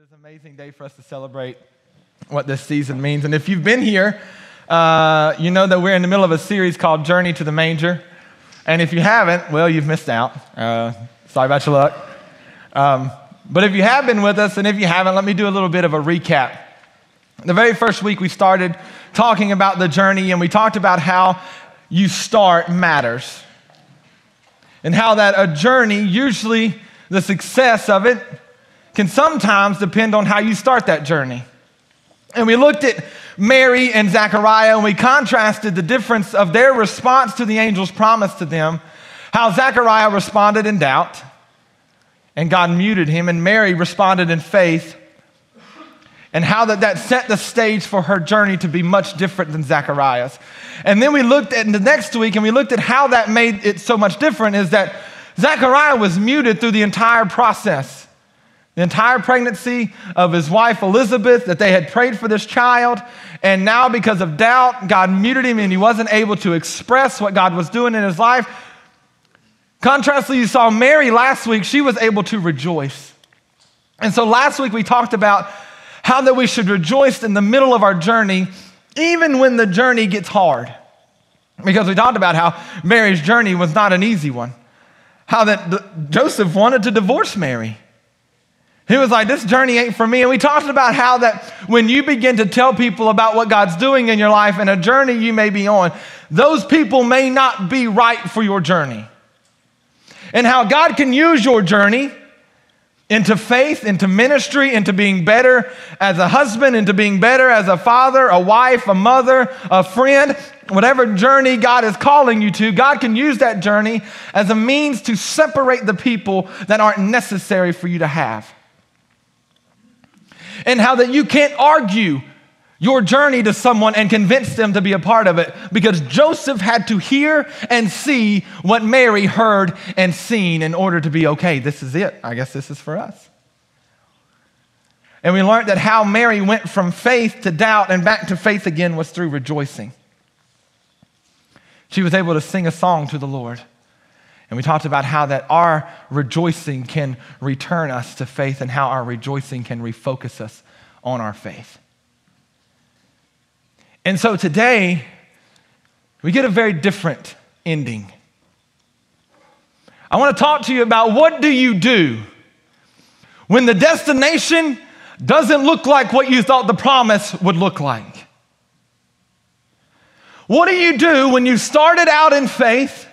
It's an amazing day for us to celebrate what this season means. And if you've been here, you know that we're in the middle of a series called Journey to the Manger. And if you haven't, well, you've missed out. Sorry about your luck. But if you have been with us, and if you haven't, let me do a little bit of a recap. The very first week we started talking about the journey, and we talked about how you start matters. And how that a journey, usually the success of it, can sometimes depend on how you start that journey. And we looked at Mary and Zechariah, and we contrasted the difference of their response to the angel's promise to them, how Zechariah responded in doubt, and God muted him, and Mary responded in faith, and how that set the stage for her journey to be much different than Zechariah's. And then we looked at the next week, and we looked at how that made it so much different, is that Zechariah was muted through the entire process. The entire pregnancy of his wife Elizabeth, that they had prayed for this child, and now because of doubt, God muted him and he wasn't able to express what God was doing in his life. Contrastly, you saw Mary last week, she was able to rejoice. And so last week we talked about how that we should rejoice in the middle of our journey, even when the journey gets hard. Because we talked about how Mary's journey was not an easy one. How that Joseph wanted to divorce Mary. He was like, this journey ain't for me. And we talked about how that when you begin to tell people about what God's doing in your life and a journey you may be on, those people may not be right for your journey. And how God can use your journey into faith, into ministry, into being better as a husband, into being better as a father, a wife, a mother, a friend. Whatever journey God is calling you to, God can use that journey as a means to separate the people that aren't necessary for you to have. And how that you can't argue your journey to someone and convince them to be a part of it, because Joseph had to hear and see what Mary heard and seen in order to be okay. This is it. I guess this is for us. And we learned that how Mary went from faith to doubt and back to faith again was through rejoicing. She was able to sing a song to the Lord. And we talked about how that our rejoicing can return us to faith and how our rejoicing can refocus us on our faith. And so today, we get a very different ending. I want to talk to you about what do you do when the destination doesn't look like what you thought the promise would look like. What do you do when you started out in faith?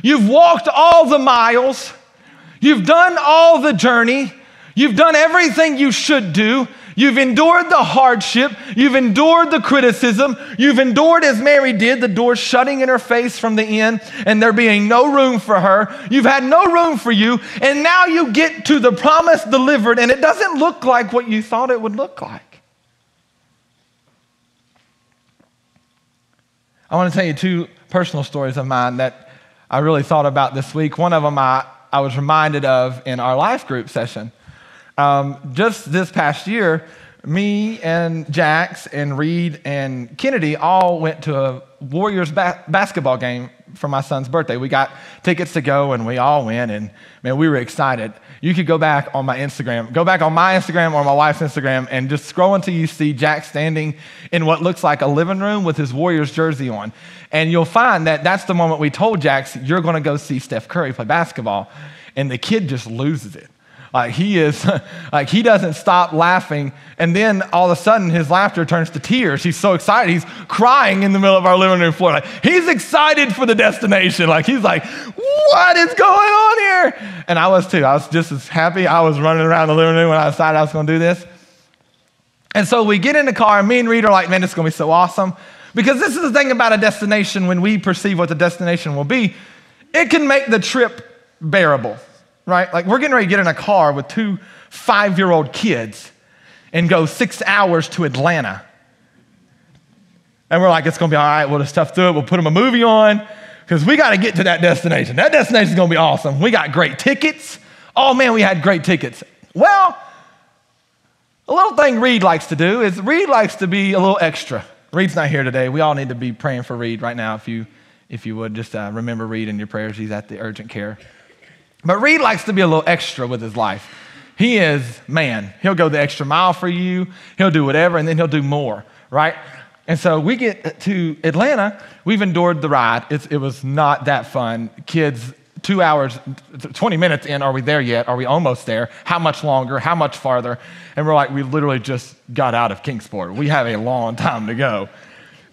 You've walked all the miles. You've done all the journey. You've done everything you should do. You've endured the hardship. You've endured the criticism. You've endured, as Mary did, the door shutting in her face from the inn and there being no room for her. You've had no room for you. And now you get to the promise delivered and it doesn't look like what you thought it would look like. I want to tell you two personal stories of mine that I really thought about this week. One of them I was reminded of in our life group session. Just this past year, me and Jax and Reed and Kennedy all went to a Warriors basketball game for my son's birthday. We got tickets to go and we all went, and man, we were excited. You could go back on my Instagram or my wife's Instagram and just scroll until you see Jax standing in what looks like a living room with his Warriors jersey on. And you'll find that that's the moment we told Jax, you're going to go see Steph Curry play basketball. And the kid just loses it. He doesn't stop laughing. And then all of a sudden his laughter turns to tears. He's so excited. He's crying in the middle of our living room floor. He's excited for the destination. He's like, what is going on here? And I was too. I was just as happy. I was running around the living room when I decided I was going to do this. And so we get in the car and me and Reed are like, man, this is going to be so awesome. Because this is the thing about a destination. When we perceive what the destination will be, it can make the trip bearable. Right? We're getting ready to get in a car with two 5-year-old kids and go 6 hours to Atlanta. And we're like, it's going to be all right. We'll just tough through it. We'll put them a movie on because we got to get to that destination. That destination is going to be awesome. We got great tickets. Oh, man, we had great tickets. Well, a little thing Reed likes to do is Reed likes to be a little extra. Reed's not here today. We all need to be praying for Reed right now. If you would, just remember Reed in your prayers. He's at the urgent care. But Reed likes to be a little extra with his life. He is, man, he'll go the extra mile for you. He'll do whatever, and then he'll do more, right? And so we get to Atlanta. We've endured the ride. It was not that fun. Kids, 2 hours, 20 minutes in, are we there yet? Are we almost there? How much longer? How much farther? And we're like, we literally just got out of Kingsport. We have a long time to go.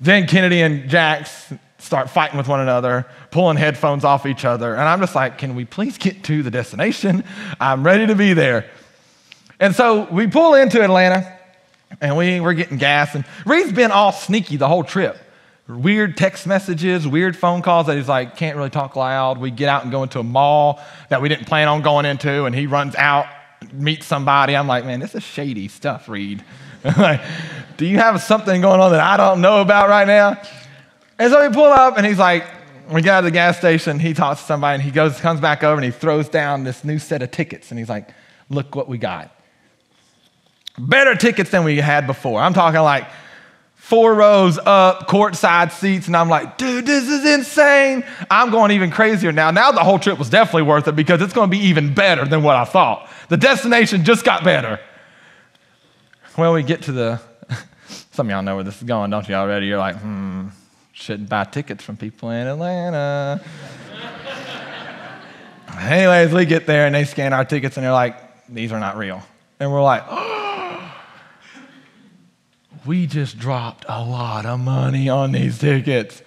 Then Kennedy and Jax start fighting with one another, pulling headphones off each other. And I'm just like, can we please get to the destination? I'm ready to be there. And so we pull into Atlanta, and we're getting gas. And Reed's been all sneaky the whole trip. Weird text messages, weird phone calls that he's like, can't really talk loud. We get out and go into a mall that we didn't plan on going into, and he runs out, meets somebody. I'm like, man, this is shady stuff, Reed. Like, do you have something going on that I don't know about right now? And so we pull up, and he's like, we get out of the gas station, he talks to somebody, and he comes back over, and he throws down this new set of tickets, and he's like, look what we got. Better tickets than we had before. I'm talking like 4 rows up, courtside seats, and I'm like, dude, this is insane. I'm going even crazier now. Now the whole trip was definitely worth it because it's going to be even better than what I thought. The destination just got better. Well, we get to some of y'all know where this is going, don't you already? You're like, shouldn't buy tickets from people in Atlanta. Anyways, we get there, and they scan our tickets, and they're like, these are not real. And we're like, we just dropped a lot of money on these tickets.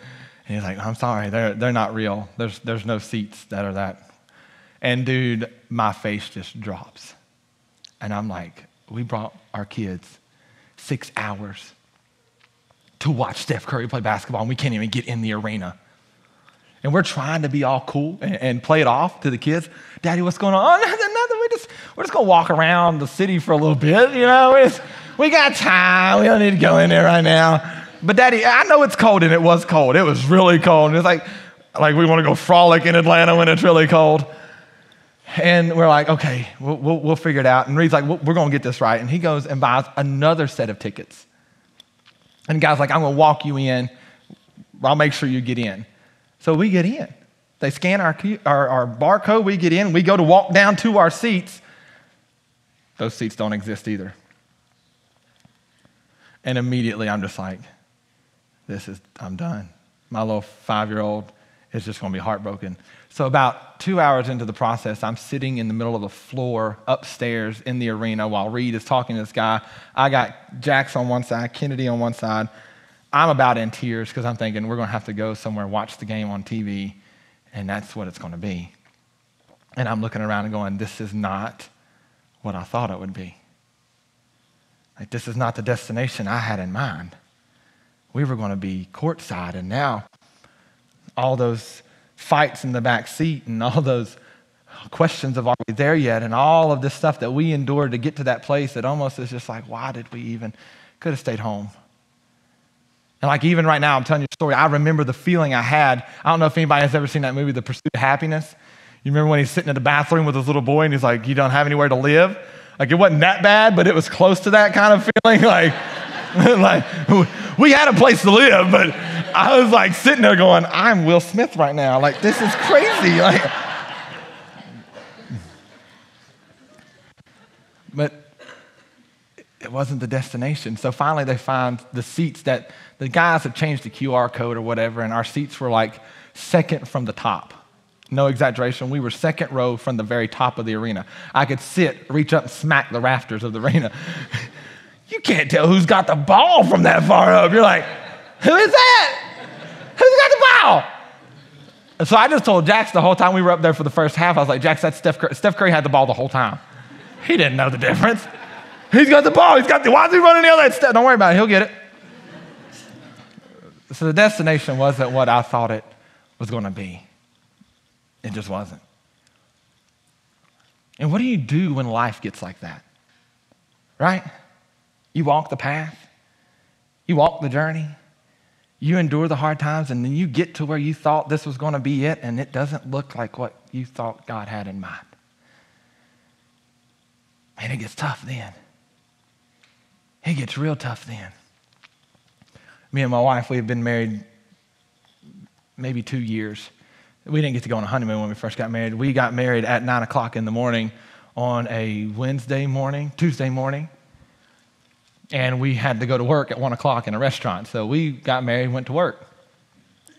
And he's like, I'm sorry, they're not real. There's no seats that are that. And dude, my face just drops. And I'm like, we brought our kids 6 hours to watch Steph Curry play basketball, and we can't even get in the arena. And we're trying to be all cool and play it off to the kids. Daddy, what's going on? Oh, nothing. We're just going to walk around the city for a little bit, you know. We got time. We don't need to go in there right now. But Daddy, I know it's cold, and it was cold. It was really cold. And it's like we want to go frolic in Atlanta when it's really cold. And we're like, okay, we'll figure it out. And Reed's like, we're going to get this right. And he goes and buys another set of tickets. And the guy's like, I'm going to walk you in. I'll make sure you get in. So we get in. They scan our barcode. We get in. We go to walk down to our seats. Those seats don't exist either. And immediately I'm just like, I'm done. My little 5-year-old is just going to be heartbroken. So about 2 hours into the process, I'm sitting in the middle of the floor upstairs in the arena while Reed is talking to this guy. I got Jax on one side, Kennedy on one side. I'm about in tears because I'm thinking we're going to have to go somewhere, watch the game on TV, and that's what it's going to be. And I'm looking around and going, this is not what I thought it would be. Like, this is not the destination I had in mind. We were going to be courtside, and now all those fights in the back seat and all those questions of are we there yet and all of this stuff that we endured to get to that place, it almost is just like, why did we even, could have stayed home. And like even right now, I'm telling you a story, I remember the feeling I had. I don't know if anybody has ever seen that movie, The Pursuit of Happiness. You remember when he's sitting in the bathroom with his little boy and he's like, you don't have anywhere to live? Like it wasn't that bad, but it was close to that kind of feeling. Like we had a place to live, but I was like sitting there going, I'm Will Smith right now. Like, this is crazy. But it wasn't the destination. So finally they found the seats that the guys had changed the QR code or whatever, and our seats were like second from the top. No exaggeration. We were second row from the very top of the arena. I could reach up and smack the rafters of the arena. You can't tell who's got the ball from that far up. You're like, who is that? Who's got the ball? And so I just told Jax the whole time we were up there for the first half, I was like, Jax, that's Steph Curry. Steph Curry had the ball the whole time. He didn't know the difference. He's got the ball. Why is he running the other way? Don't worry about it. He'll get it. So the destination wasn't what I thought it was going to be. It just wasn't. And what do you do when life gets like that? Right? You walk the path. You walk the journey. You endure the hard times, and then you get to where you thought this was going to be it, and it doesn't look like what you thought God had in mind. And it gets tough then. It gets real tough then. Me and my wife, we have been married maybe 2 years. We didn't get to go on a honeymoon when we first got married. We got married at 9 o'clock in the morning on a Tuesday morning, and we had to go to work at 1 o'clock in a restaurant. So we got married and went to work.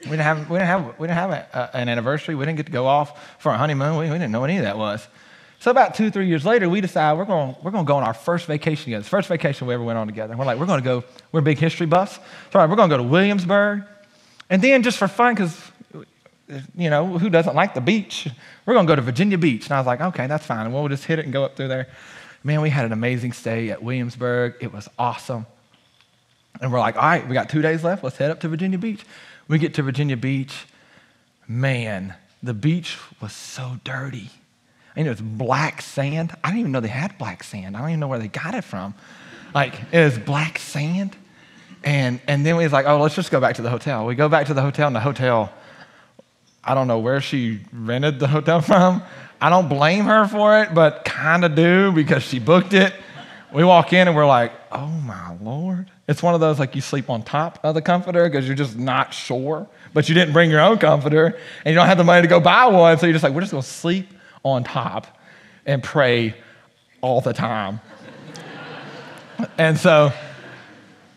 We didn't have an anniversary. We didn't get to go off for our honeymoon. We didn't know what any of that was. So about 2-3 years later, we decided we're going to go on our first vacation together. It's the first vacation we ever went on together. We're like, we're big history buffs. So we're going to go to Williamsburg. And then just for fun, because, who doesn't like the beach? We're going to go to Virginia Beach. And I was like, okay, that's fine. And we'll just hit it and go up through there. Man, we had an amazing stay at Williamsburg. It was awesome. And we're like, all right, we got 2 days left. Let's head up to Virginia Beach. We get to Virginia Beach. Man, the beach was so dirty. It was black sand. I didn't even know they had black sand. I don't even know where they got it from. It was black sand. And then we was like, oh, let's just go back to the hotel. We go back to the hotel, and the hotel, I don't know where she rented the hotel from. I don't blame her for it, but kind of do because she booked it. We walk in, and we're like, oh, my Lord. It's one of those, you sleep on top of the comforter because you're just not sure, but you didn't bring your own comforter, and you don't have the money to go buy one, so you're just like, we're just going to sleep on top and pray all the time. And so,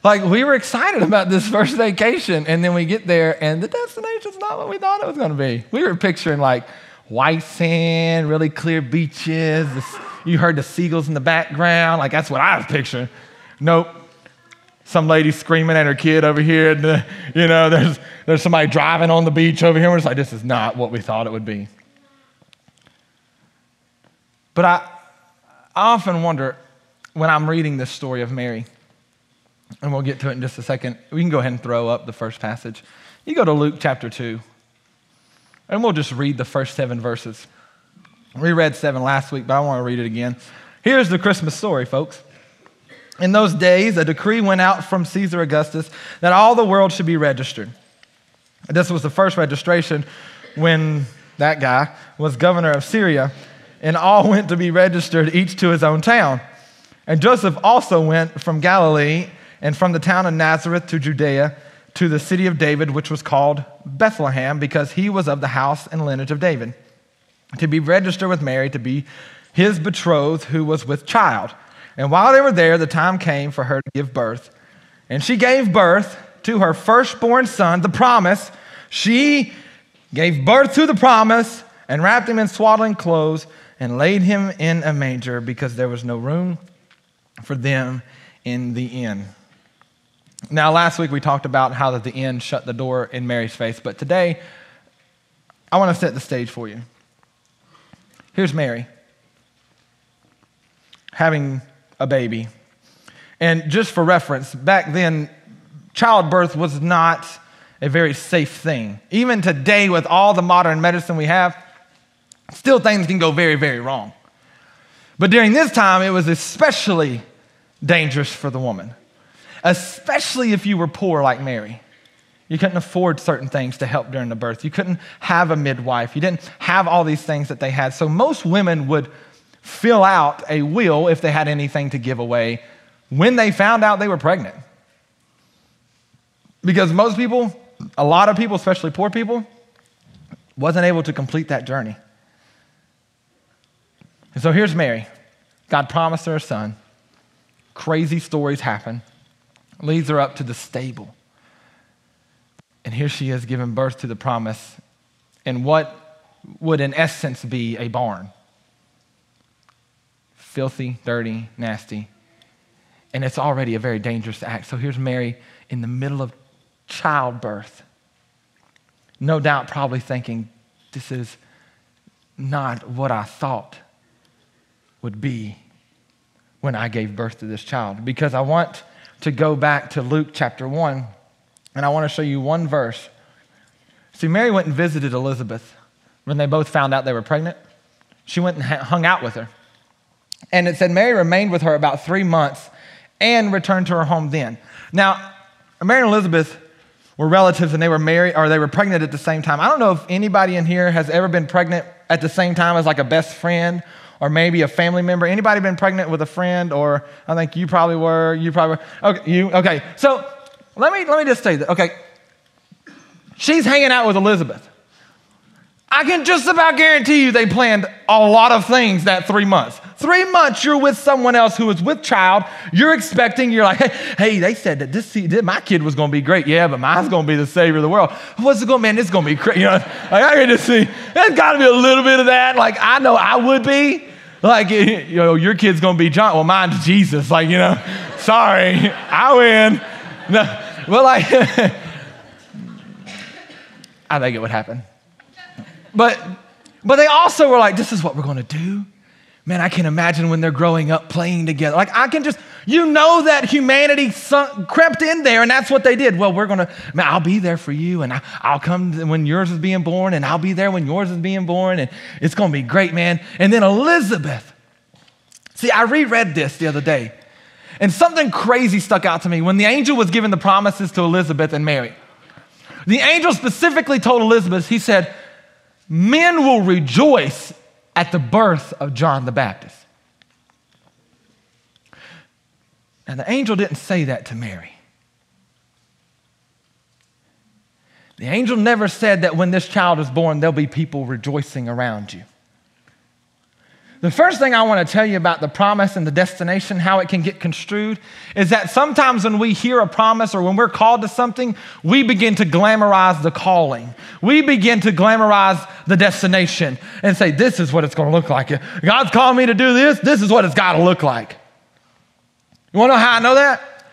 we were excited about this first vacation, and then we get there, and the destination's not what we thought it was going to be. We were picturing, white sand, really clear beaches. You heard the seagulls in the background. That's what I was picturing. Nope. Some lady screaming at her kid over here. And, there's somebody driving on the beach over here. We're just like, this is not what we thought it would be. But I often wonder when I'm reading this story of Mary, and we'll get to it in just a second. We can go ahead and throw up the first passage. You go to Luke chapter 2, and we'll just read the first 7 verses. We read 7 last week, but I want to read it again. Here's the Christmas story, folks. In those days, a decree went out from Caesar Augustus that all the world should be registered. This was the first registration when that guy was governor of Syria, and all went to be registered, each to his own town. And Joseph also went from Galilee and from the town of Nazareth to Judea to the city of David, which was called Bethlehem, because he was of the house and lineage of David, to be registered with Mary, to be his betrothed, who was with child. And while they were there, the time came for her to give birth. And she gave birth to her firstborn son, the promise. She gave birth to the promise and wrapped him in swaddling clothes and laid him in a manger because there was no room for them in the inn. Now, last week we talked about how that the inn shut the door in Mary's face, but today I want to set the stage for you. Here's Mary having a baby. And just for reference, back then, childbirth was not a very safe thing. Even today, with all the modern medicine we have, still things can go very, very wrong. But during this time, it was especially dangerous for the woman, especially if you were poor like Mary. You couldn't afford certain things to help during the birth. You couldn't have a midwife. You didn't have all these things that they had. So most women would fill out a will if they had anything to give away when they found out they were pregnant. Because most people, a lot of people, especially poor people, wasn't able to complete that journey. And so here's Mary. God promised her a son. Crazy stories happen. Leads her up to the stable. And here she is giving birth to the promise in what would in essence be a barn. Filthy, dirty, nasty. And it's already a very dangerous act. So here's Mary in the middle of childbirth. No doubt probably thinking, this is not what I thought would be when I gave birth to this child. Because I want to go back to Luke chapter 1, and I want to show you one verse. See, Mary went and visited Elizabeth when they both found out they were pregnant. She went and hung out with her. And it said Mary remained with her about 3 months and returned to her home then. Now, Mary and Elizabeth were relatives, and they were married, or they were pregnant at the same time. I don't know if anybody in here has ever been pregnant at the same time as a best friend or maybe a family member. Anybody been pregnant with a friend? Or I think you probably were. You probably were. Okay, you. Okay. So let me just say that. Okay, she's hanging out with Elizabeth. I can just about guarantee you they planned a lot of things that 3 months. 3 months you're with someone else who is with child. You're expecting, you're like, hey, they said that my kid was going to be great. Yeah, but mine's going to be the savior of the world. What's it going to, man, this is going to be crazy. Like, I can just see, there's got to be a little bit of that. Like, I know I would be. Like, your kid's going to be John. Well, mine's Jesus. Like, sorry, I win. No, well, like, I think it would happen. But they also were like, this is what we're going to do. Man, I can imagine when they're growing up playing together. Like, I can just, that humanity crept in there, and that's what they did. Well, I'll be there for you, and I'll come when yours is being born, and I'll be there when yours is being born, and it's going to be great, man. And then Elizabeth. See, I reread this the other day, and something crazy stuck out to me. When the angel was giving the promises to Elizabeth and Mary, the angel specifically told Elizabeth, he said, men will rejoice at the birth of John the Baptist. And the angel didn't say that to Mary. The angel never said that when this child is born, there'll be people rejoicing around you. The first thing I want to tell you about the promise and the destination, how it can get construed, is that sometimes when we hear a promise or when we're called to something, we begin to glamorize the calling. We begin to glamorize the destination and say, this is what it's going to look like. God's called me to do this. This is what it's got to look like. You want to know how I know that?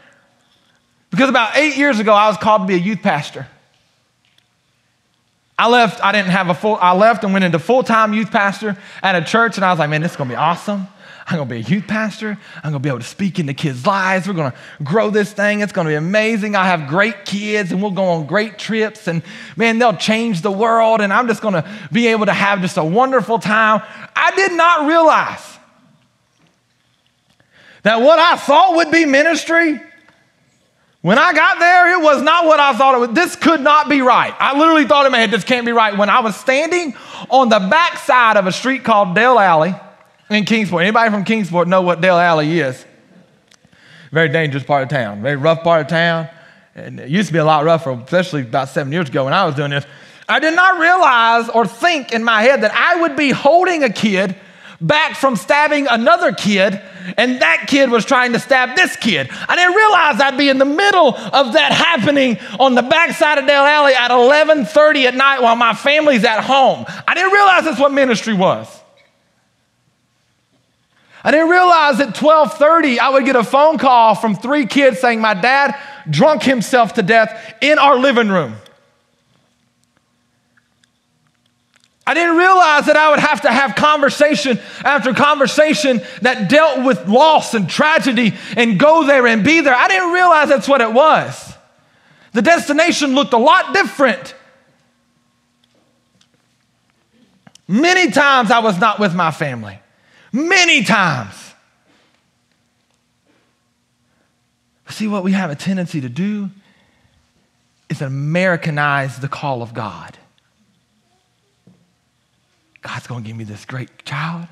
Because about 8 years ago, I was called to be a youth pastor. I left and went into full-time youth pastor at a church, and I was like, man, this is going to be awesome. I'm going to be a youth pastor. I'm going to be able to speak into kids' lives. We're going to grow this thing. It's going to be amazing. I have great kids, and we'll go on great trips, and man, they'll change the world, and I'm just going to be able to have just a wonderful time. I did not realize that what I thought would be ministry, when I got there, it was not what I thought it would. This could not be right. I literally thought in my head, this can't be right. When I was standing on the backside of a street called Dale Alley in Kingsport. Anybody from Kingsport know what Dale Alley is? Very dangerous part of town, very rough part of town. And it used to be a lot rougher, especially about 7 years ago when I was doing this. I did not realize or think in my head that I would be holding a kid back from stabbing another kid, and that kid was trying to stab this kid. I didn't realize I'd be in the middle of that happening on the backside of Dale Alley at 11:30 at night while my family's at home. I didn't realize that's what ministry was. I didn't realize at 12:30 I would get a phone call from 3 kids saying my dad drunk himself to death in our living room. I didn't realize that I would have to have conversation after conversation that dealt with loss and tragedy and go there and be there. I didn't realize that's what it was. The destination looked a lot different. Many times I was not with my family. Many times. See, what we have a tendency to do is Americanize the call of God. God's going to give me this great child.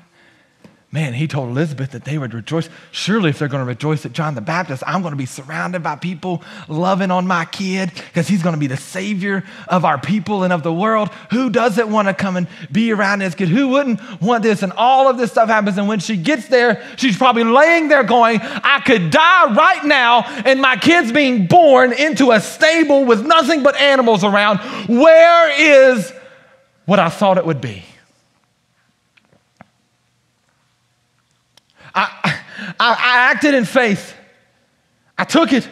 Man, he told Elizabeth that they would rejoice. Surely if they're going to rejoice at John the Baptist, I'm going to be surrounded by people loving on my kid because he's going to be the savior of our people and of the world. Who doesn't want to come and be around this kid? Who wouldn't want this? And all of this stuff happens. And when she gets there, she's probably laying there going, I could die right now and my kid's being born into a stable with nothing but animals around. Where is what I thought it would be? I acted in faith. I took it.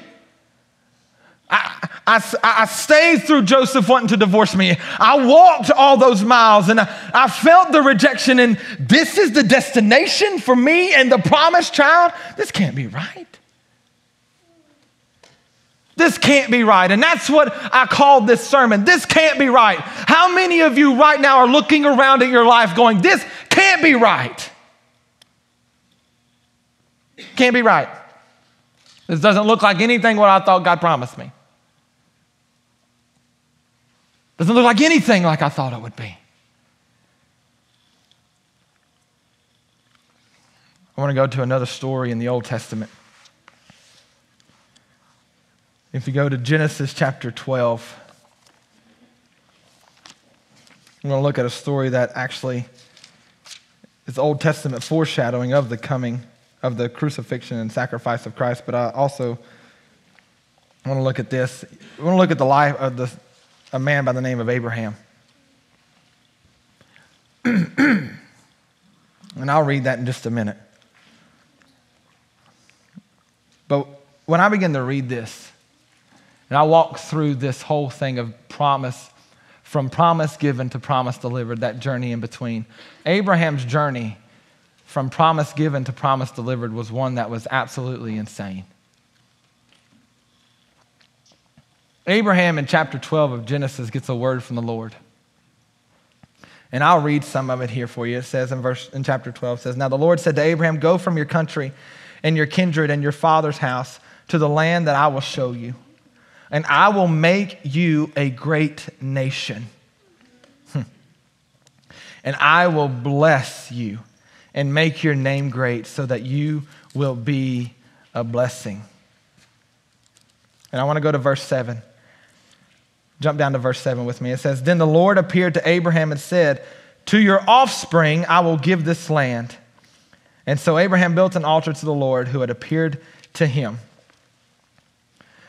I stayed through Joseph wanting to divorce me. I walked all those miles and I felt the rejection, and this is the destination for me and the promised child. This can't be right. This can't be right. And that's what I called this sermon. This can't be right. How many of you right now are looking around at your life going, this can't be right? Can't be right. This doesn't look like anything what I thought God promised me. Doesn't look like anything like I thought it would be. I want to go to another story in the Old Testament. If you go to Genesis chapter 12, I'm going to look at a story that actually is Old Testament foreshadowing of the coming of the crucifixion and sacrifice of Christ, but I also want to look at this. I want to look at the life of a man by the name of Abraham. And I'll read that in just a minute. But when I begin to read this, and I walk through this whole thing of promise, from promise given to promise delivered, that journey in between, Abraham's journey from promise given to promise delivered was one that was absolutely insane. Abraham in chapter 12 of Genesis gets a word from the Lord. And I'll read some of it here for you. It says in chapter 12, it says, "Now the Lord said to Abraham, go from your country and your kindred and your father's house to the land that I will show you. And I will make you a great nation. And I will bless you and make your name great so that you will be a blessing." And I want to go to verse 7. Jump down to verse 7 with me. It says, "Then the Lord appeared to Abraham and said, 'To your offspring I will give this land.' And so Abraham built an altar to the Lord who had appeared to him."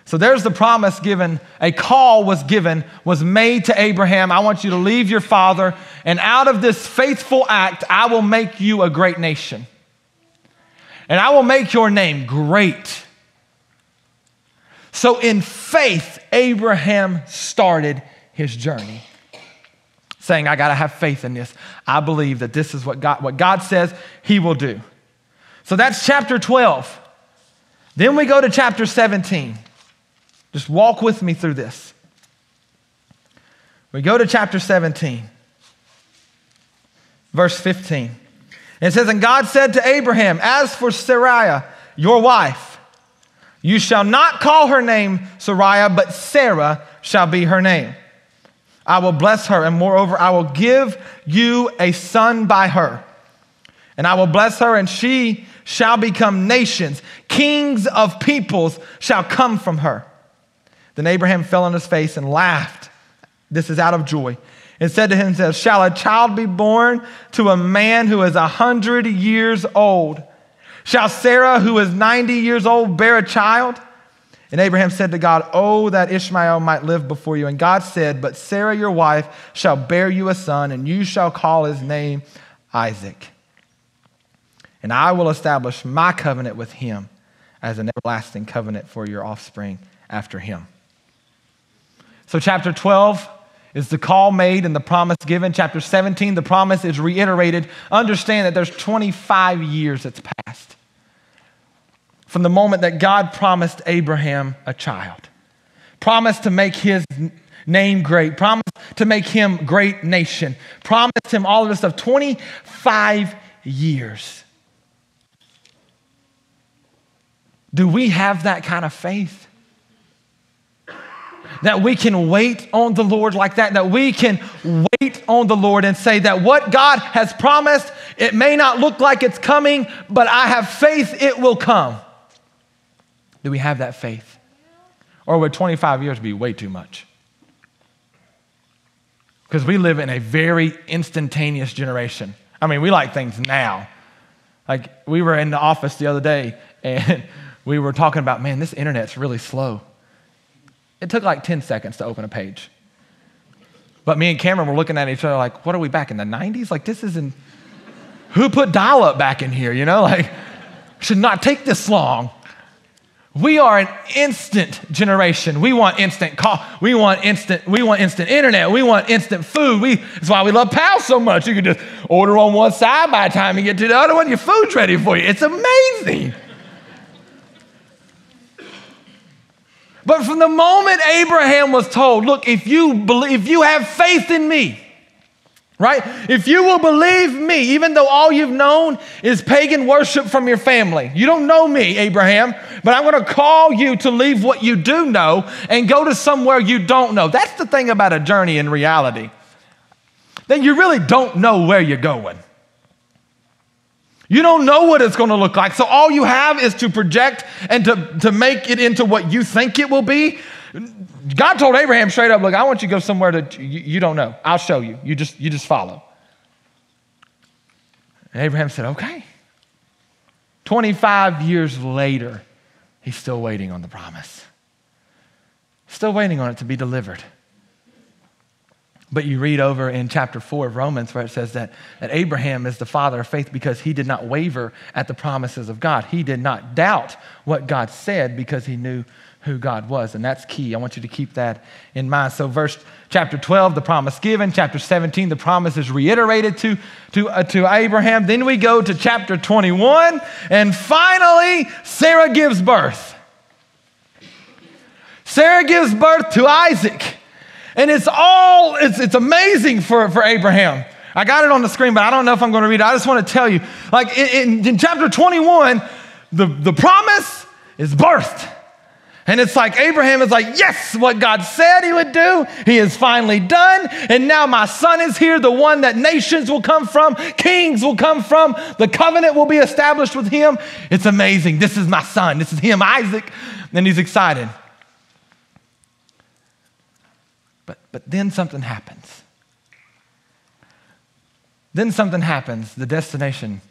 So there's the promise given. A call was made to Abraham. I want you to leave your father, and out of this faithful act, I will make you a great nation. And I will make your name great. So in faith, Abraham started his journey, saying, I got to have faith in this. I believe that this is what God says he will do. So that's chapter 12. Then we go to chapter 17. Just walk with me through this. We go to chapter 17, verse 15. And it says, "And God said to Abraham, as for Sarai, your wife, you shall not call her name Sarai, but Sarah shall be her name. I will bless her, and moreover, I will give you a son by her. And I will bless her, and she shall become nations. Kings of peoples shall come from her." Then Abraham fell on his face and laughed. This is out of joy. And said to himself, "Shall a child be born to a man who is 100 years old? Shall Sarah, who is 90 years old, bear a child?" And Abraham said to God, "Oh, that Ishmael might live before you." And God said, "But Sarah, your wife, shall bear you a son, and you shall call his name Isaac. And I will establish my covenant with him as an everlasting covenant for your offspring after him." So chapter 12 is the call made and the promise given. Chapter 17, the promise is reiterated. Understand that there's 25 years that's passed from the moment that God promised Abraham a child, promised to make his name great, promised to make him great nation, promised him all of this stuff. 25 years. Do we have that kind of faith? That we can wait on the Lord like that? That we can wait on the Lord and say that what God has promised, it may not look like it's coming, but I have faith it will come. Do we have that faith? Or would 25 years be way too much? Because we live in a very instantaneous generation. I mean, we like things now. Like, we were in the office the other day, and we were talking about, man, this internet's really slow. It took like 10 seconds to open a page. But me and Cameron were looking at each other like, what are we, back in the 90s? Like, this isn't, who put dial-up back in here, you know? Like, should not take this long. We are an instant generation. We want instant call. We want instant internet. We want instant food. That's why we love PAL so much. You can just order on one side, by the time you get to the other one, your food's ready for you. It's amazing. But from the moment Abraham was told, look, if you have faith in me, right? If you will believe me, even though all you've known is pagan worship from your family. You don't know me, Abraham, but I'm going to call you to leave what you do know and go to somewhere you don't know. That's the thing about a journey in reality. That you really don't know where you're going. You don't know what it's going to look like. So all you have is to project and to make it into what you think it will be. God told Abraham straight up, look, I want you to go somewhere that you don't know. I'll show you. You just follow. And Abraham said, okay. 25 years later, he's still waiting on the promise. Still waiting on it to be delivered. But you read over in chapter 4 of Romans where it says that Abraham is the father of faith because he did not waver at the promises of God. He did not doubt what God said because he knew who God was. And that's key. I want you to keep that in mind. So chapter 12, the promise given. Chapter 17, the promise is reiterated to Abraham. Then we go to chapter 21. And finally, Sarah gives birth. Sarah gives birth to Isaac. And it's amazing for Abraham. I got it on the screen, but I don't know if I'm going to read it. I just want to tell you, like in chapter 21, the promise is birthed. And it's like Abraham is like, yes, what God said he would do, he is finally done. And now my son is here, the one that nations will come from, kings will come from, the covenant will be established with him. It's amazing. This is my son. This is him, Isaac. And he's excited. But then something happens. Then something happens. The destination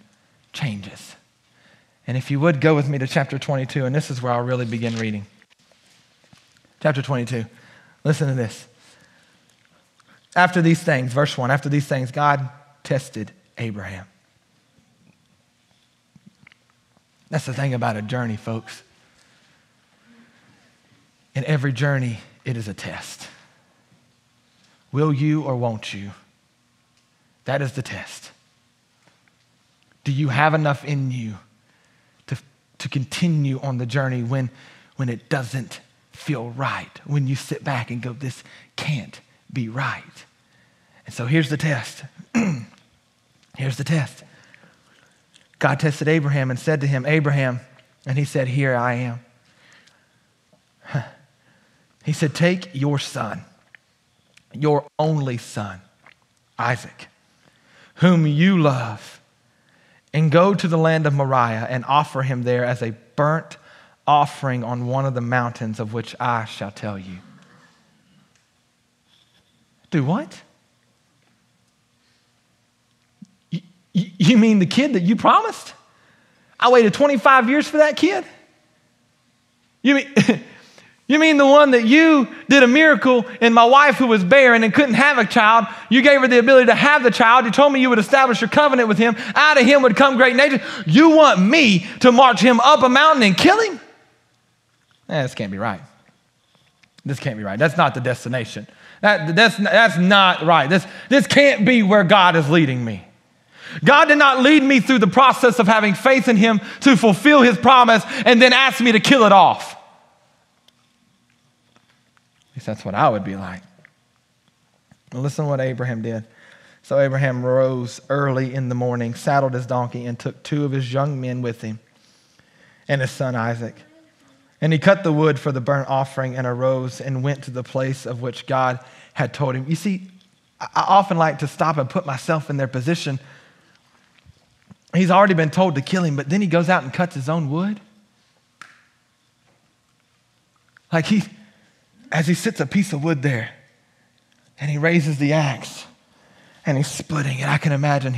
changes. And if you would go with me to chapter 22, and this is where I'll really begin reading. Chapter 22. Listen to this. After these things, verse 1, after these things, God tested Abraham. That's the thing about a journey, folks. In every journey, it is a test. Will you or won't you? That is the test. Do you have enough in you to continue on the journey when it doesn't feel right? When you sit back and go, this can't be right. And so here's the test. Here's the test. God tested Abraham and said to him, Abraham, and he said, here I am. He said, take your son, your only son, Isaac, whom you love, and go to the land of Moriah and offer him there as a burnt offering on one of the mountains of which I shall tell you. Do what? You mean the kid that you promised? I waited 25 years for that kid? You mean the one that you did a miracle in my wife who was barren and couldn't have a child? You gave her the ability to have the child. You told me you would establish your covenant with him. Out of him would come great nations. You want me to march him up a mountain and kill him? This can't be right. This can't be right. That's not the destination. That's not right. This can't be where God is leading me. God did not lead me through the process of having faith in him to fulfill his promise and then ask me to kill it off. At least that's what I would be like. Well, listen to what Abraham did. So Abraham rose early in the morning, saddled his donkey, and took 2 of his young men with him and his son Isaac. And he cut the wood for the burnt offering and arose and went to the place of which God had told him. You see, I often like to stop and put myself in their position. He's already been told to kill him, but then he goes out and cuts his own wood. Like as he sits a piece of wood there and he raises the axe and he's splitting it. I can imagine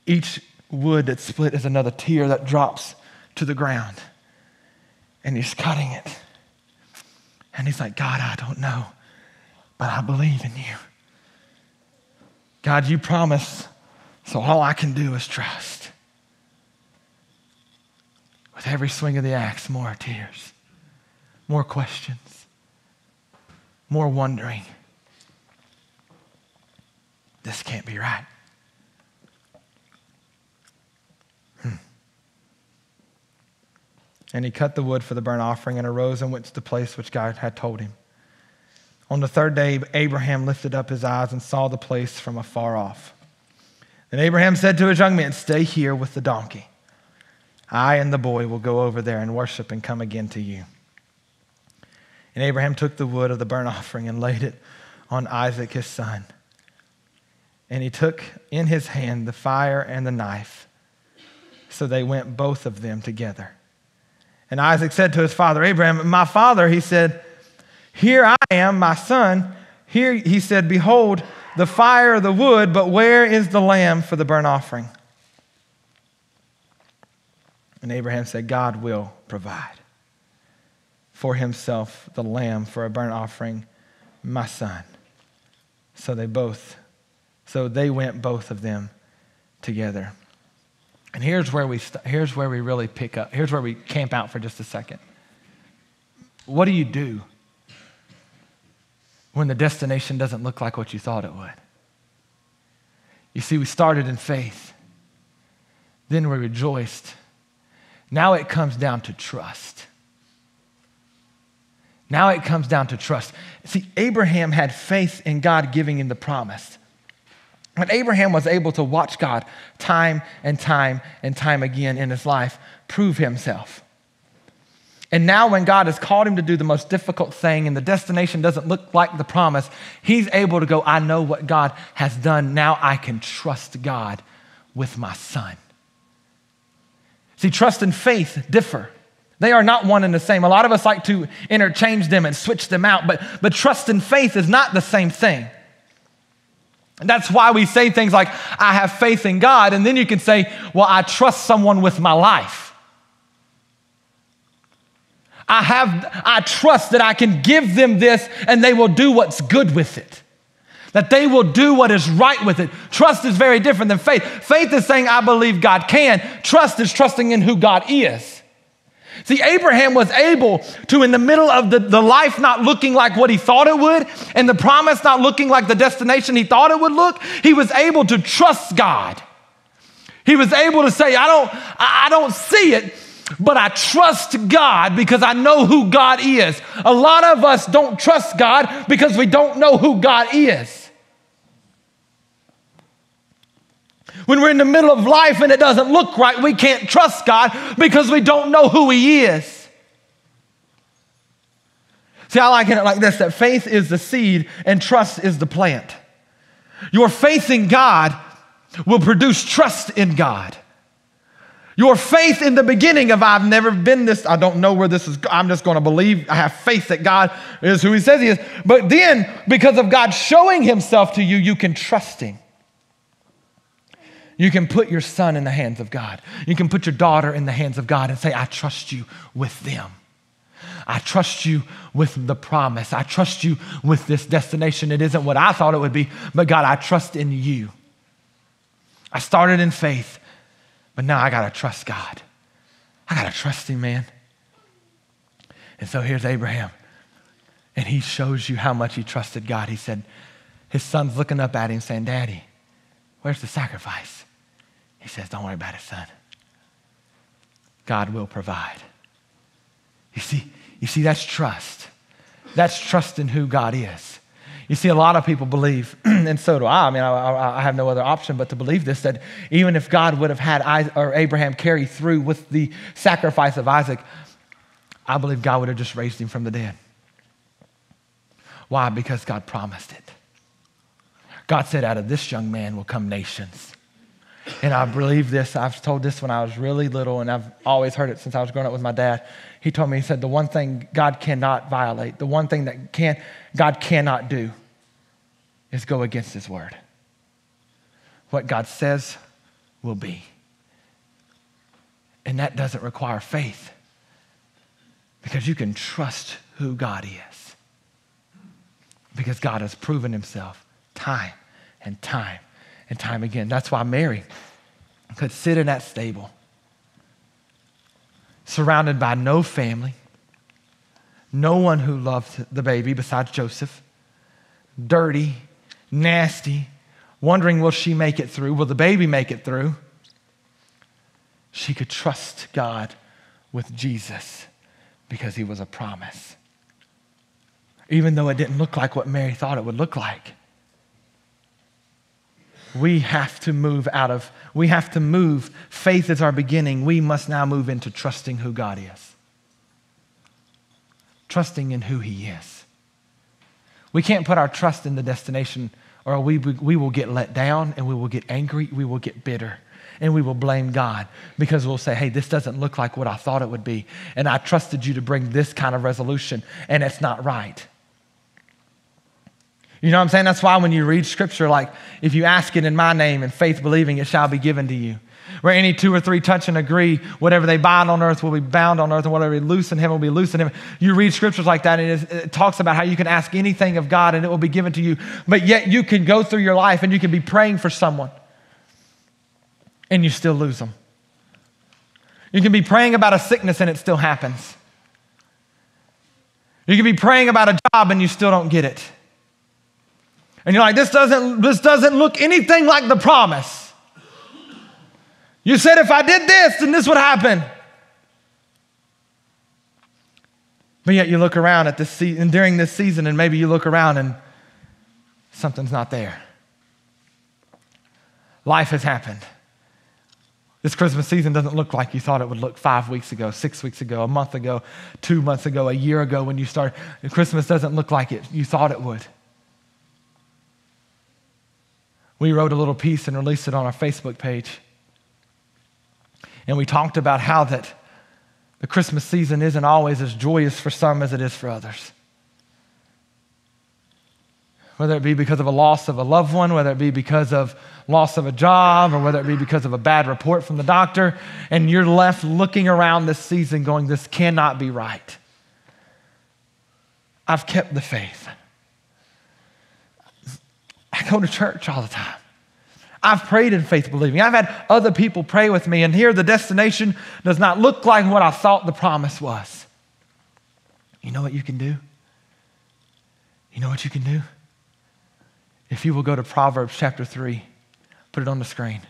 each wood that's split is another tear that drops to the ground. And he's cutting it. And he's like, God, I don't know, but I believe in you. God, you promised, so all I can do is trust. With every swing of the axe, more tears, more questions, more wondering. This can't be right. And he cut the wood for the burnt offering and arose and went to the place which God had told him. On the 3rd day, Abraham lifted up his eyes and saw the place from afar off. Then Abraham said to his young men, stay here with the donkey. I and the boy will go over there and worship and come again to you. And Abraham took the wood of the burnt offering and laid it on Isaac his son. And he took in his hand the fire and the knife. So they went both of them together. And Isaac said to his father, Abraham, my father, he said, Here I am, my son. Here he said, behold, the fire, the wood, but where is the lamb for the burnt offering? And Abraham said, God will provide for himself the lamb for a burnt offering, my son. So they went, both of them, together. And here's where we really pick up. Here's where we camp out for just a second. What do you do when the destination doesn't look like what you thought it would? You see, we started in faith. Then we rejoiced. Now it comes down to trust. Now it comes down to trust. See, Abraham had faith in God giving him the promise. But Abraham was able to watch God time and time and time again in his life prove himself. And now when God has called him to do the most difficult thing and the destination doesn't look like the promise, he's able to go, I know what God has done. Now I can trust God with my son. See, trust and faith differ. They are not one and the same. A lot of us like to interchange them and switch them out, but trust and faith is not the same thing. And that's why we say things like, I have faith in God, and then you can say, well, I trust someone with my life. I trust that I can give them this and they will do what's good with it. That they will do what is right with it. Trust is very different than faith. Faith is saying, I believe God can. Trust is trusting in who God is. See, Abraham was able to, in the middle of the life not looking like what he thought it would, and the promise not looking like the destination he thought it would look, he was able to trust God. He was able to say, I don't see it, but I trust God because I know who God is. A lot of us don't trust God because we don't know who God is. When we're in the middle of life and it doesn't look right, we can't trust God because we don't know who he is. See, I liken it like this, that faith is the seed and trust is the plant. Your faith in God will produce trust in God. Your faith in the beginning of, I've never been this, I don't know where this is, I'm just going to believe, I have faith that God is who he says he is. But then, because of God showing himself to you, you can trust him. You can put your son in the hands of God. You can put your daughter in the hands of God and say, I trust you with them. I trust you with the promise. I trust you with this destination. It isn't what I thought it would be, but God, I trust in you. I started in faith, but now I got to trust God. I got to trust him, man. And so here's Abraham, and he shows you how much he trusted God. He said, his son's looking up at him saying, Daddy, where's the sacrifice? He says, don't worry about it, son. God will provide. You see, that's trust. That's trust in who God is. You see, a lot of people believe, and so do I. I mean, I have no other option but to believe this, that even if God would have had Abraham carry through with the sacrifice of Isaac, I believe God would have just raised him from the dead. Why? Because God promised it. God said, out of this young man will come nations. And I believe this. I've told this when I was really little, and I've always heard it since I was growing up with my dad. He told me, he said, the one thing God cannot violate, the one thing that God cannot do is go against his word. What God says will be. And that doesn't require faith because you can trust who God is. Because God has proven himself time and time and time again. That's why Mary could sit in that stable, surrounded by no family, no one who loved the baby besides Joseph, dirty, nasty, wondering, will she make it through? Will the baby make it through? She could trust God with Jesus because he was a promise. Even though it didn't look like what Mary thought it would look like. We have to move faith is our beginning. We must now move into trusting who God is. Trusting in who he is. We can't put our trust in the destination or we will get let down and we will get angry, we will get bitter, and we will blame God because we'll say, hey, this doesn't look like what I thought it would be, and I trusted you to bring this kind of resolution, and it's not right. You know what I'm saying? That's why when you read scripture, like, if you ask it in my name and faith believing, it shall be given to you. Where any two or three touch and agree, whatever they bind on earth will be bound on earth, and whatever they loose in heaven will be loose in heaven. You read scriptures like that, and it talks about how you can ask anything of God and it will be given to you. But yet you can go through your life and you can be praying for someone and you still lose them. You can be praying about a sickness and it still happens. You can be praying about a job and you still don't get it. And you're like, this doesn't look anything like the promise. You said if I did this, then this would happen. But yet you look around at this season, during this season, and maybe you look around and something's not there. Life has happened. This Christmas season doesn't look like you thought it would look 5 weeks ago, 6 weeks ago, a month ago, 2 months ago, a year ago when you started. Christmas doesn't look like you thought it would. We wrote a little piece and released it on our Facebook page. And we talked about how that the Christmas season isn't always as joyous for some as it is for others. Whether it be because of a loss of a loved one, whether it be because of loss of a job, or whether it be because of a bad report from the doctor, and you're left looking around this season going, this cannot be right. I've kept the faith. I go to church all the time. I've prayed in faith believing. I've had other people pray with me, and here the destination does not look like what I thought the promise was. You know what you can do? You know what you can do? If you will go to Proverbs chapter 3, put it on the screen.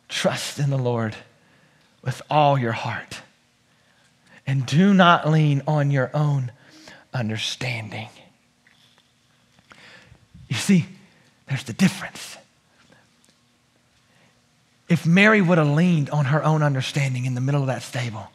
Trust in the Lord with all your heart, and do not lean on your own understanding. You see, there's the difference. If Mary would have leaned on her own understanding in the middle of that stable,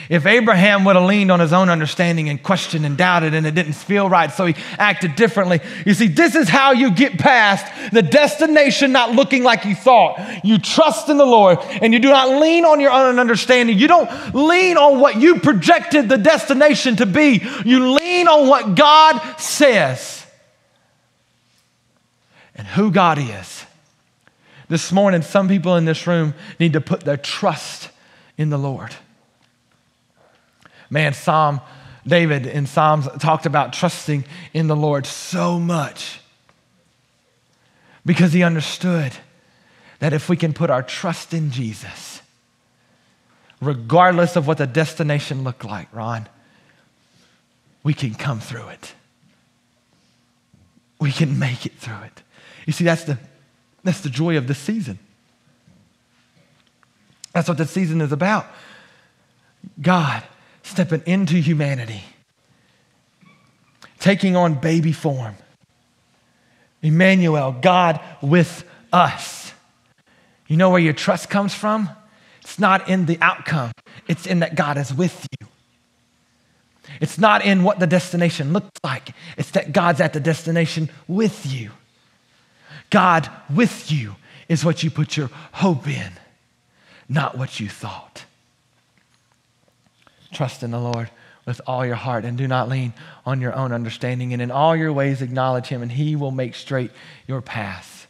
if Abraham would have leaned on his own understanding and questioned and doubted and it didn't feel right, so he acted differently. You see, this is how you get past the destination not looking like you thought. You trust in the Lord and you do not lean on your own understanding. You don't lean on what you projected the destination to be. You lean on what God says and who God is. This morning, some people in this room need to put their trust in the Lord. Man, David in Psalms talked about trusting in the Lord so much because he understood that if we can put our trust in Jesus, regardless of what the destination looked like, Ron, we can come through it. We can make it through it. You see, that's the joy of this season. That's what this season is about. God stepping into humanity, taking on baby form. Emmanuel, God with us. You know where your trust comes from? It's not in the outcome. It's in that God is with you. It's not in what the destination looks like. It's that God's at the destination with you. God with you is what you put your hope in, not what you thought. Trust in the Lord with all your heart and do not lean on your own understanding. And in all your ways acknowledge him and he will make straight your paths.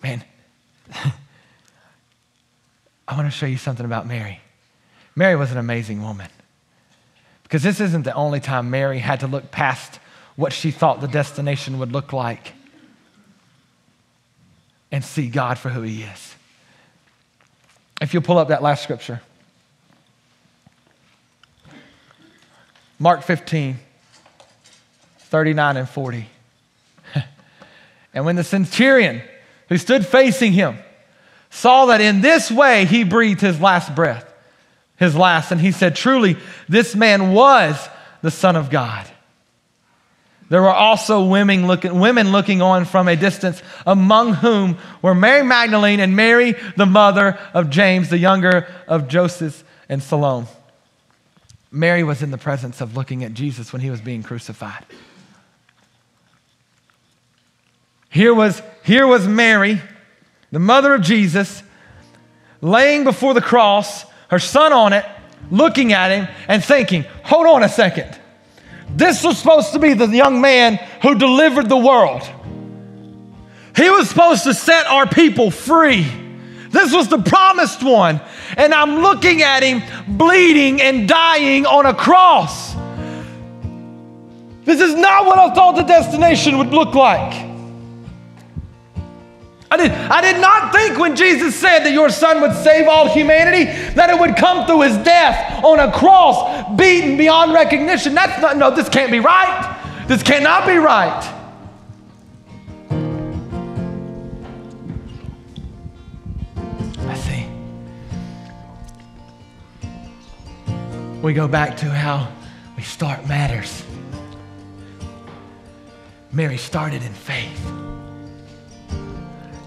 Man, I want to show you something about Mary. Mary was an amazing woman. Because this isn't the only time Mary had to look past what she thought the destination would look like and see God for who he is. If you'll pull up that last scripture. Mark 15, 39 and 40. And when the centurion who stood facing him saw that in this way he breathed his last breath, and he said, truly, this man was the Son of God. There were also women looking on from a distance, among whom were Mary Magdalene and Mary, the mother of James, the younger of Joseph, and Salome. Mary was in the presence of looking at Jesus when he was being crucified. Here was Mary, the mother of Jesus, laying before the cross, her son on it, looking at him and thinking, hold on a second. This was supposed to be the young man who delivered the world. He was supposed to set our people free. This was the promised one. And I'm looking at him bleeding and dying on a cross. This is not what I thought the destination would look like. I did not think when Jesus said that your son would save all humanity, that it would come through his death on a cross, beaten beyond recognition. No, this can't be right. This cannot be right. I see. We go back to how we start matters. Mary started in faith.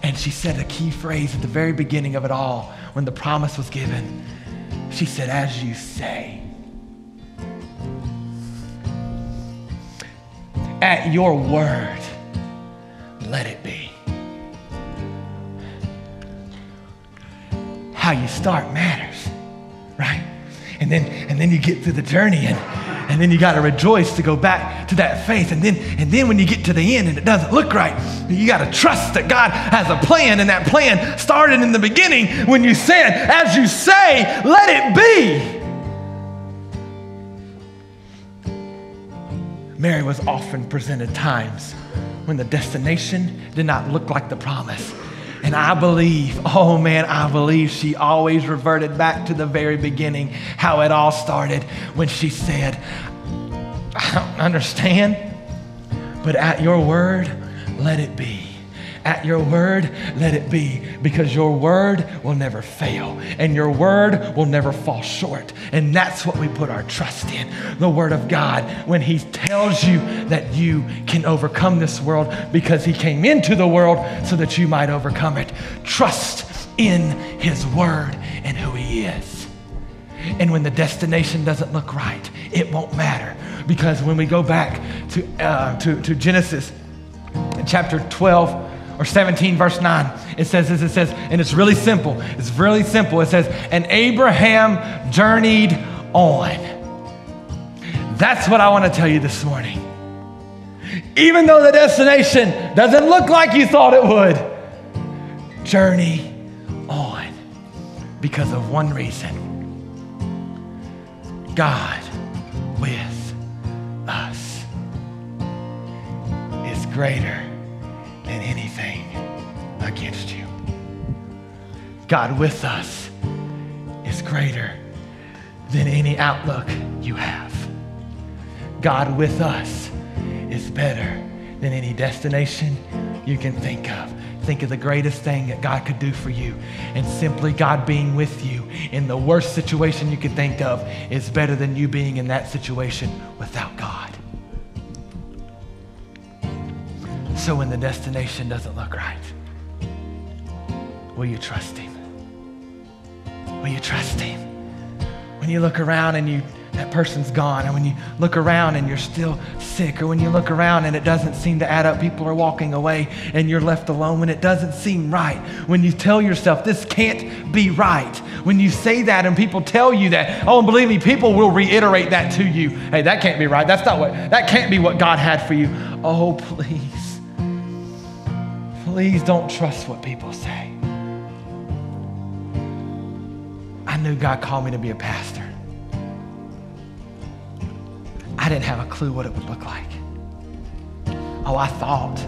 And she said a key phrase at the very beginning of it all when the promise was given. She said, as you say. At your word, let it be. How you start matters, right? And then you get through the journey and then you got to rejoice to go back to that faith. And then when you get to the end and it doesn't look right, you got to trust that God has a plan, and that plan started in the beginning when you said, as you say, let it be. Mary was often presented times when the destination did not look like the promise. And I believe, I believe she always reverted back to the very beginning, how it all started when she said, I don't understand, but at your word, let it be. At your word, let it be, because your word will never fail and your word will never fall short. And that's what we put our trust in, the word of God, when he tells you that you can overcome this world because he came into the world so that you might overcome it. Trust in his word and who he is. And when the destination doesn't look right, it won't matter, because when we go back to Genesis chapter 12, or 17, verse 9, it says this, and it's really simple. It's really simple. It says, and Abraham journeyed on. That's what I want to tell you this morning. Even though the destination doesn't look like you thought it would, journey on, because of one reason. God with us is greater than anything against you. God with us is greater than any outlook you have. God with us is better than any destination you can think of. Think of the greatest thing that God could do for you. And simply God being with you in the worst situation you could think of is better than you being in that situation without God. So when the destination doesn't look right, will you trust him? Will you trust him? When you look around and that person's gone, and when you look around and you're still sick, or when you look around and it doesn't seem to add up, people are walking away and you're left alone, when it doesn't seem right, when you tell yourself this can't be right, when you say that and people tell you that, oh, and believe me, people will reiterate that to you. Hey, that can't be right. That can't be what God had for you. Oh, please. Please don't trust what people say. I knew God called me to be a pastor. I didn't have a clue what it would look like. Oh, I thought,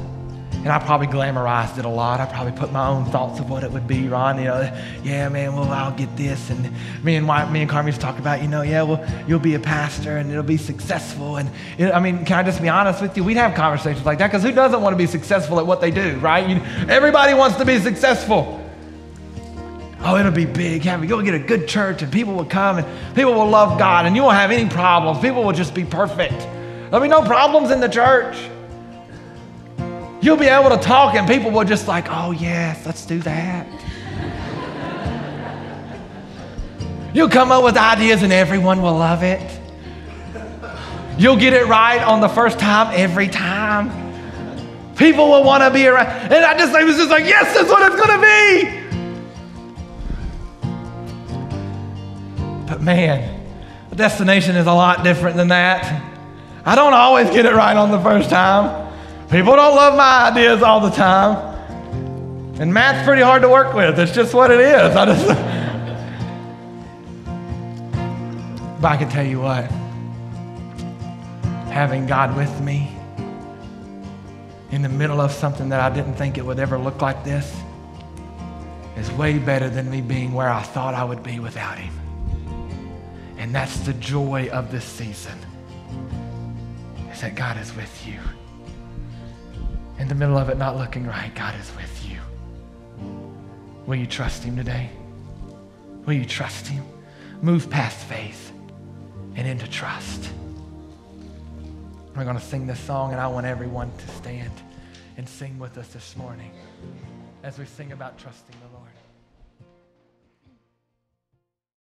and I probably glamorized it a lot. I probably put my own thoughts of what it would be, Ron. Yeah, man, well, I'll get this. And me and Carmen used to talk about, yeah, well, you'll be a pastor and it'll be successful. And can I just be honest with you? We'd have conversations like that, because who doesn't want to be successful at what they do, right? Everybody wants to be successful. Oh, it'll be big. You'll get a good church and people will come and people will love God and you won't have any problems. People will just be perfect. There'll be no problems in the church. You'll be able to talk and people will just like, oh yes, let's do that. You'll come up with ideas and everyone will love it. You'll get it right on the first time every time. People will want to be around. And I was just like, yes, that's what it's going to be. But man, The destination is a lot different than that. I don't always get it right on the first time. People don't love my ideas all the time. And math's pretty hard to work with. It's just what it is. But I can tell you what, having God with me in the middle of something that I didn't think it would ever look like this is way better than me being where I thought I would be without him. And that's the joy of this season, is that God is with you. In the middle of it not looking right, God is with you. Will you trust him today? Will you trust him? Move past faith and into trust. We're going to sing this song, and I want everyone to stand and sing with us this morning as we sing about trusting the Lord.